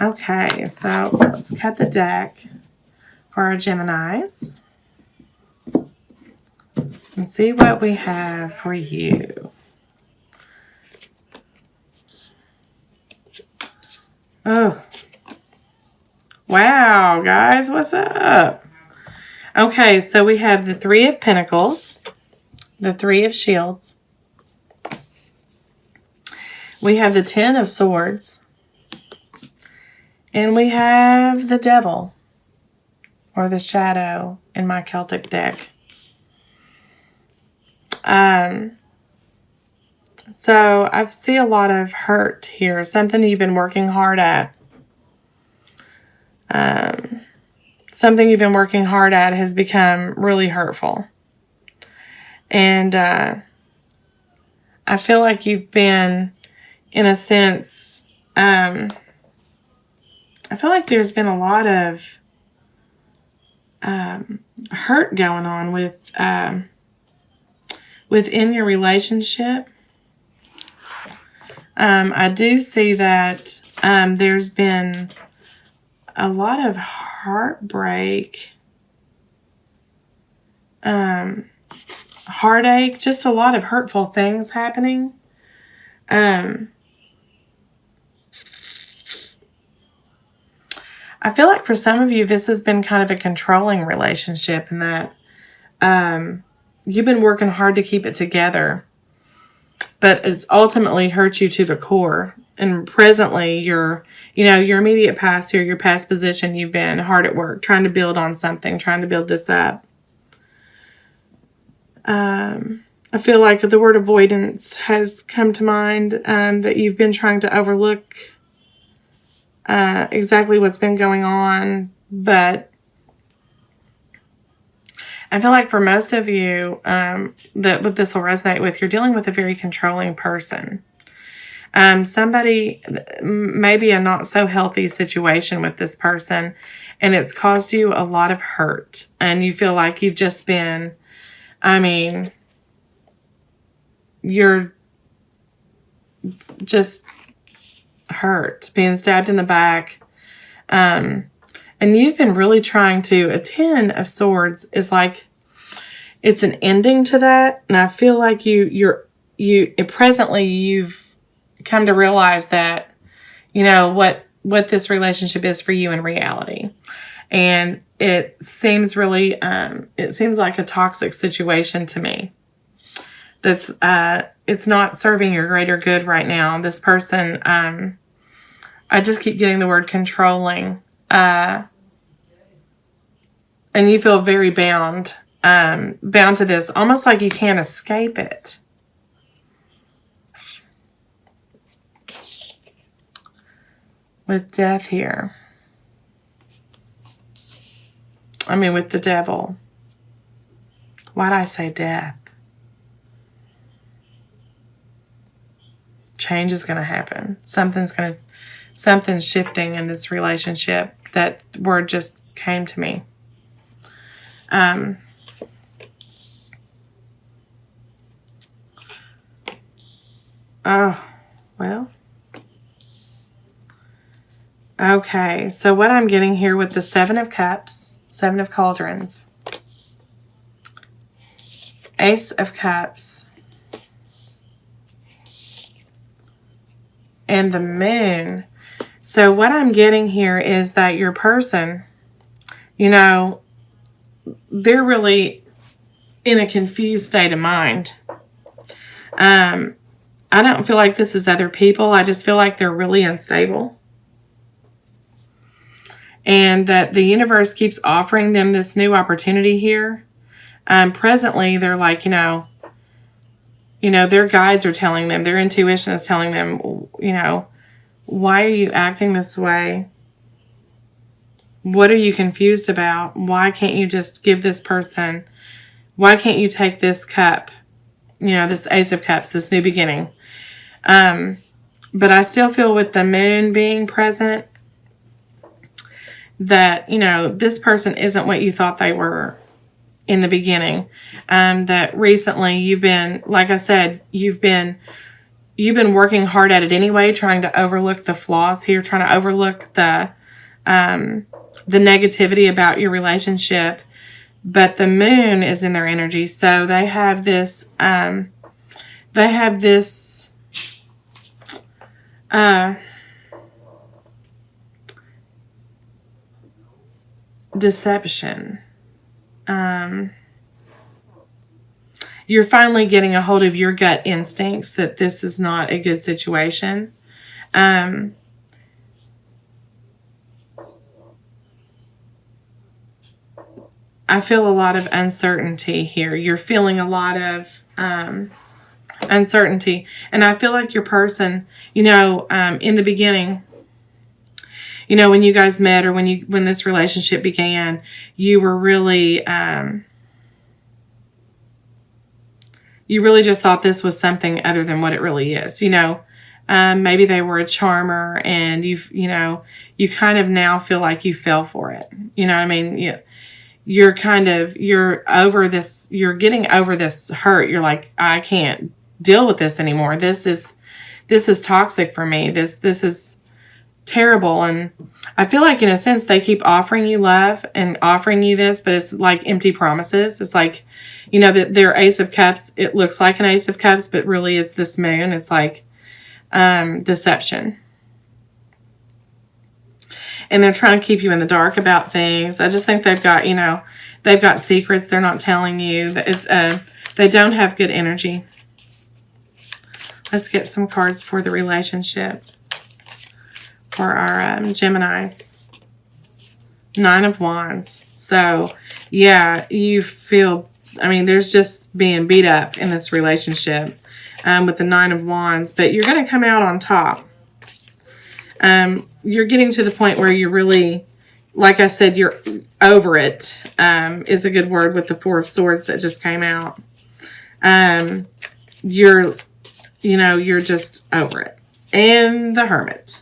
Okay, so let's cut the deck for our Geminis and see what we have for you. Oh, wow, guys, what's up? Okay, so we have the Three of Pentacles, the Three of Shields. We have the Ten of Swords. And we have the Devil, or the Shadow in my Celtic deck. So I see a lot of hurt here, something you've been working hard at. Something you've been working hard at has become really hurtful. And I feel like you've been, in a sense, I feel like there's been a lot of hurt going on within your relationship. I do see that there's been a lot of heartbreak, heartache, just a lot of hurtful things happening. I feel like for some of you, this has been kind of a controlling relationship, in that you've been working hard to keep it together, but it's ultimately hurt you to the core. And presently, your immediate past here, your past position, you've been hard at work, trying to build on something, trying to build this up. I feel like the word avoidance has come to mind, that you've been trying to overlook exactly what's been going on. But I feel like for most of you, that what this will resonate with, you're dealing with a very controlling person. Somebody, maybe a not so healthy situation with this person, and it's caused you a lot of hurt. And you feel like you've just been, you're just hurt, being stabbed in the back. And you've been really trying to, a Ten of Swords is like, it's an ending to that. And I feel like presently you've come to realize that, what this relationship is for you in reality. And it seems really, it seems like a toxic situation to me. That's, it's not serving your greater good right now. This person, I just keep getting the word controlling, and you feel very bound to this, almost like you can't escape it. With death here. With the Devil. Why'd I say death? Change is going to happen. Something's shifting in this relationship. That word just came to me. Oh, well. Okay, so what I'm getting here with the Seven of Cups, Seven of Cauldrons, Ace of Cups, and the Moon. So what I'm getting here is that your person, they're really in a confused state of mind. I don't feel like this is other people. I just feel like they're really unstable. And that the universe keeps offering them this new opportunity here. Presently, they're like, their guides are telling them, their intuition is telling them, why are you acting this way? What are you confused about? Why can't you just give this person, why can't you take this cup, this Ace of Cups, this new beginning? But I still feel with the Moon being present, that, this person isn't what you thought they were in the beginning. That recently you've been, like I said, you've been you've been working hard at it anyway, trying to overlook the flaws here, trying to overlook the negativity about your relationship. But the moon is in their energy, so they have this deception. You're finally getting a hold of your gut instincts that this is not a good situation. I feel a lot of uncertainty here. You're feeling a lot of uncertainty. And I feel like your person, in the beginning, when you guys met or when this relationship began, you were really... you really just thought this was something other than what it really is. Maybe they were a charmer, and you kind of now feel like you fell for it. You know what I mean? You're over this, you're getting over this hurt. You're like, I can't deal with this anymore. This is toxic for me. This is terrible. And I feel like in a sense they keep offering you love and offering you this, but it's like empty promises. It's like, their Ace of Cups, it looks like an Ace of Cups, but really it's this moon. It's like deception. And they're trying to keep you in the dark about things. I just think they've got secrets they're not telling you. It's they don't have good energy. Let's get some cards for the relationship for our Geminis. 9 of Wands. So, yeah, you feel, there's just being beat up in this relationship with the 9 of Wands, but you're going to come out on top. You're getting to the point where you're really, like I said, you're over it, is a good word with the 4 of Swords that just came out. You're just over it. And the Hermit.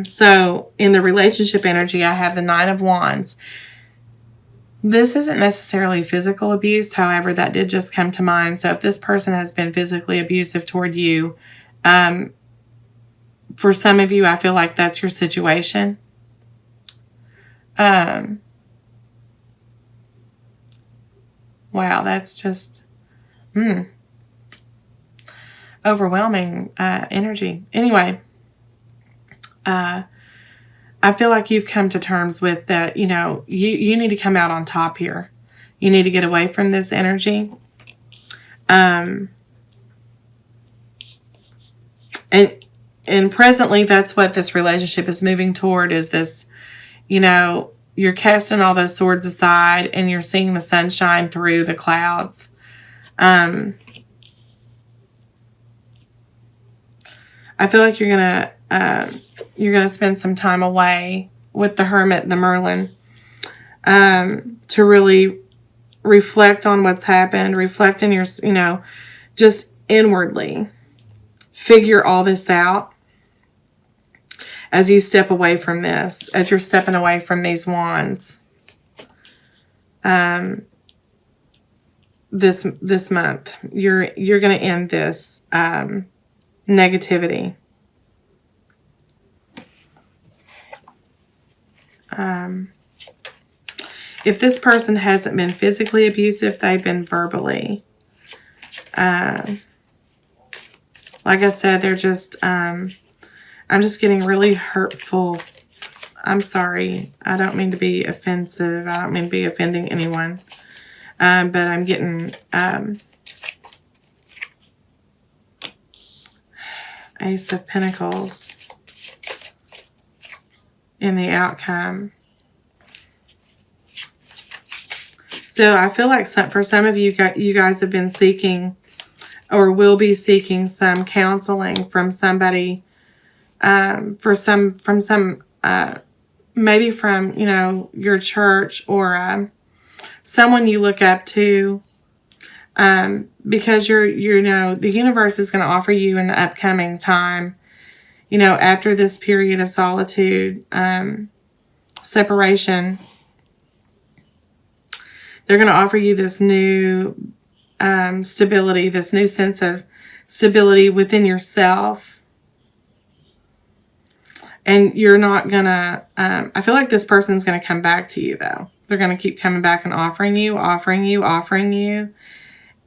So in the relationship energy, I have the 9 of Wands. This isn't necessarily physical abuse. However, that did just come to mind. So if this person has been physically abusive toward you, for some of you, I feel like that's your situation. Wow, that's just overwhelming energy. Anyway, I feel like you've come to terms with that, you need to come out on top here. You need to get away from this energy. And presently, that's what this relationship is moving toward, is this, you're casting all those swords aside and you're seeing the sunshine through the clouds. I feel like you're gonna spend some time away with the Hermit and the Merlin to really reflect on what's happened, reflect in your, just inwardly figure all this out as you step away from this, as you're stepping away from these wands this month. You're going to end this negativity. If this person hasn't been physically abusive, they've been verbally. Like I said, they're just, I'm just getting really hurtful. I'm sorry. I don't mean to be offensive. I don't mean to be offending anyone. But I'm getting Ace of Pentacles in the outcome. So I feel like for some of you guys have been seeking or will be seeking some counseling from somebody, maybe from, your church or someone you look up to, because the universe is going to offer you in the upcoming time, after this period of solitude, separation, they're going to offer you this new stability, this new sense of stability within yourself. And you're not going to, I feel like this person's going to come back to you, though. They're going to keep coming back and offering you.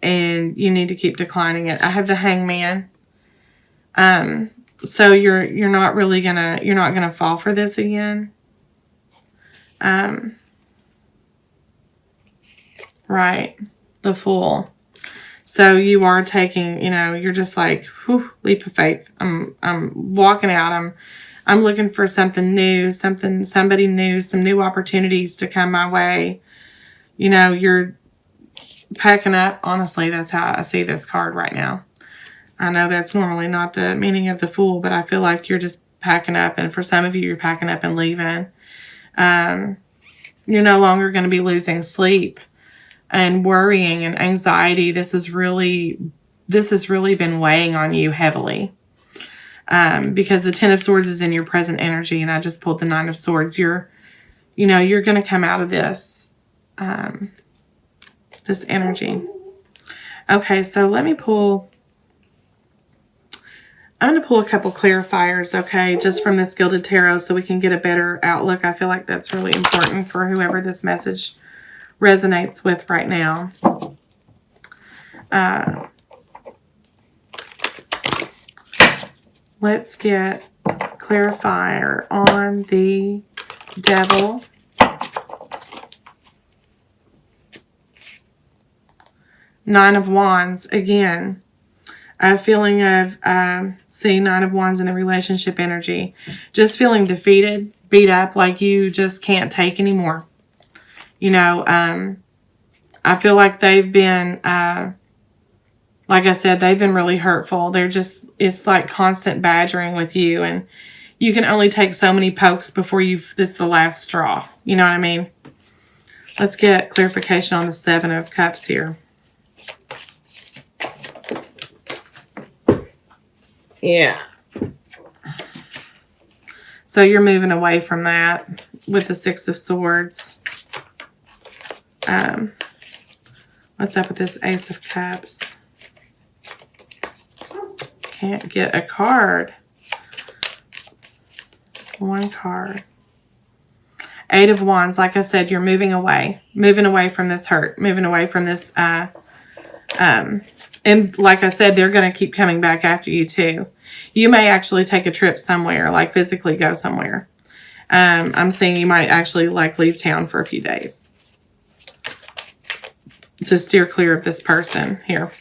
And you need to keep declining it. I have the Hangman. So you're not really you're not gonna fall for this again. Right. The Fool. So you are taking, you're just like, whew, leap of faith. I'm walking out. I'm looking for something new, somebody new, some new opportunities to come my way. You're packing up. Honestly, that's how I see this card right now. I know that's normally not the meaning of the Fool, but I feel like you're just packing up. And for some of you, you're packing up and leaving. You're no longer going to be losing sleep and worrying and anxiety. This has really been weighing on you heavily. Because the Ten of Swords is in your present energy, and I just pulled the Nine of Swords. You're going to come out of this, this energy. Okay, so I'm going to pull a couple clarifiers, okay, just from this Gilded Tarot so we can get a better outlook. I feel like that's really important for whoever this message resonates with right now. Let's get clarifier on the Devil. Nine of Wands, again. A feeling of seeing Nine of Wands in the relationship energy. Just feeling defeated, beat up, like you just can't take anymore. I feel like they've been, like I said, they've been really hurtful. It's like constant badgering with you, and you can only take so many pokes before it's the last straw. You know what I mean? Let's get clarification on the Seven of Cups here. Yeah. So you're moving away from that with the Six of Swords. What's up with this Ace of Cups? Can't get a card. One card. Eight of Wands. Like I said, you're moving away. Moving away from this hurt. Moving away from this. And like I said, they're going to keep coming back after you too. You may actually take a trip somewhere, like physically go somewhere. I'm seeing you might actually like leave town for a few days to steer clear of this person here.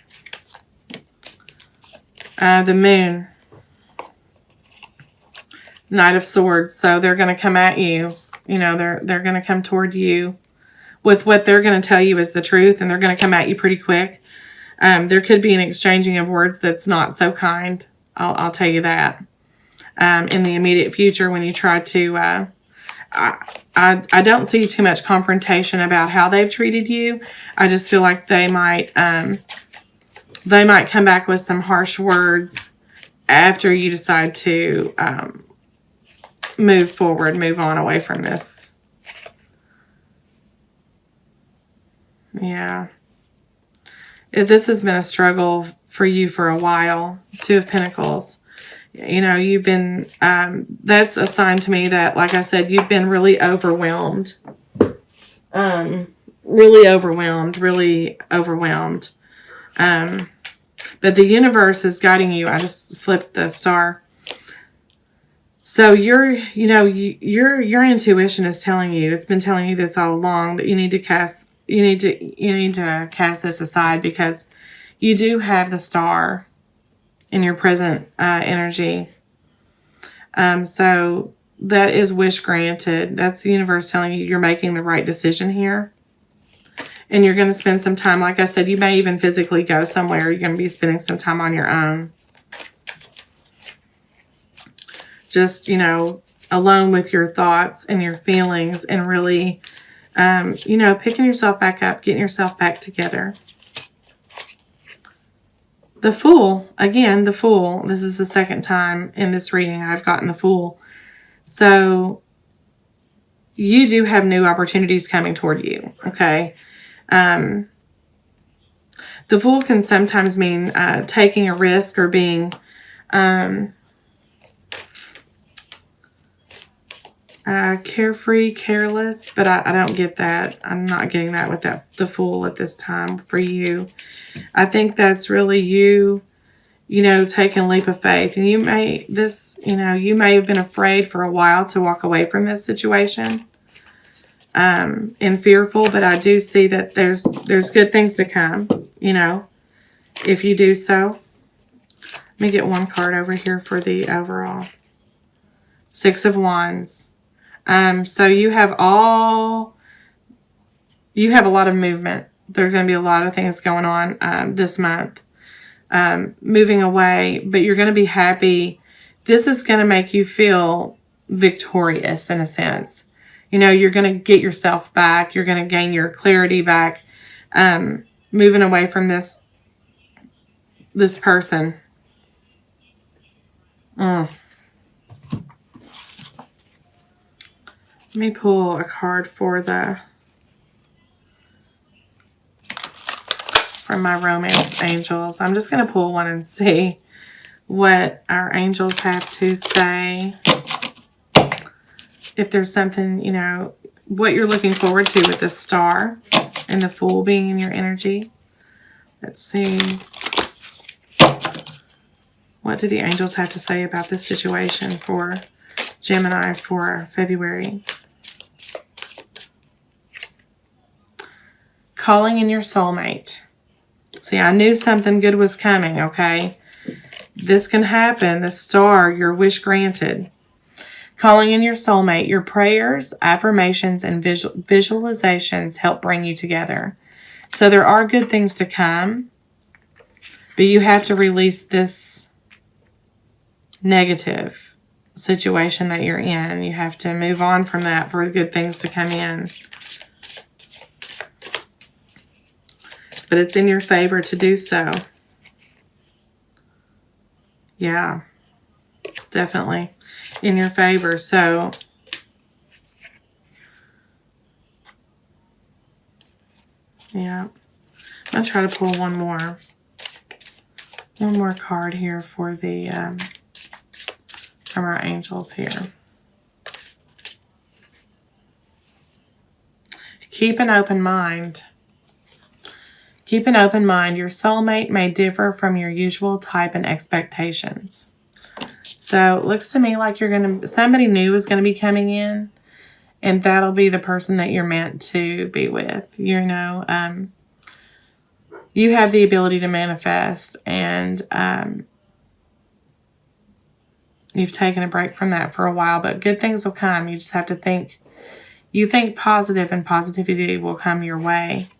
The Moon. Knight of Swords. So they're going to come at you. They're going to come toward you with what they're going to tell you is the truth, and they're going to come at you pretty quick. There could be an exchanging of words that's not so kind. I'll tell you that. In the immediate future, when you try to, I don't see too much confrontation about how they've treated you. I just feel like they might come back with some harsh words after you decide to move forward, move on away from this. Yeah. This has been a struggle for you for a while. Two of Pentacles. You've been, that's a sign to me that, like I said, you've been really overwhelmed. Really overwhelmed. But the universe is guiding you. I just flipped the star. So your intuition is telling you, it's been telling you this all along, that you need to cast this aside, because you do have the star in your present energy. So that is wish granted. That's the universe telling you you're making the right decision here. And you're going to spend some time, like I said, you may even physically go somewhere. You're going to be spending some time on your own. Just, alone with your thoughts and your feelings, and really, picking yourself back up, getting yourself back together. The Fool, again, the Fool. This is the second time in this reading I've gotten the Fool. So you do have new opportunities coming toward you, okay? The Fool can sometimes mean taking a risk or being carefree, careless, but I don't get that. I'm not getting that with the Fool at this time for you. I think that's really you, taking a leap of faith. And you may have been afraid for a while to walk away from this situation, and fearful, but I do see that there's good things to come, if you do so. Let me get one card over here for the overall. 6 of Wands. So you have a lot of movement. There's going to be a lot of things going on this month. Moving away, but you're going to be happy. This is going to make you feel victorious in a sense. You're going to get yourself back. You're going to gain your clarity back. Moving away from this person. Let me pull a card from my romance angels. I'm just going to pull one and see what our angels have to say. If there's something, what you're looking forward to with the Star and the Fool being in your energy. Let's see. What do the angels have to say about this situation for Gemini for February? Calling in your soulmate. See, I knew something good was coming, okay? This can happen. The Star, your wish granted. Calling in your soulmate. Your prayers, affirmations, and visualizations help bring you together. So there are good things to come, but you have to release this negative situation that you're in. You have to move on from that for good things to come in. But it's in your favor to do so. Yeah, definitely in your favor. So, yeah, I'm going to try to pull one more card here for the, from our angels here. Keep an open mind. Keep an open mind. Your soulmate may differ from your usual type and expectations. So it looks to me like somebody new is going to be coming in, and that'll be the person that you're meant to be with. You have the ability to manifest, and you've taken a break from that for a while, but good things will come. You just have to think positive, and positivity will come your way.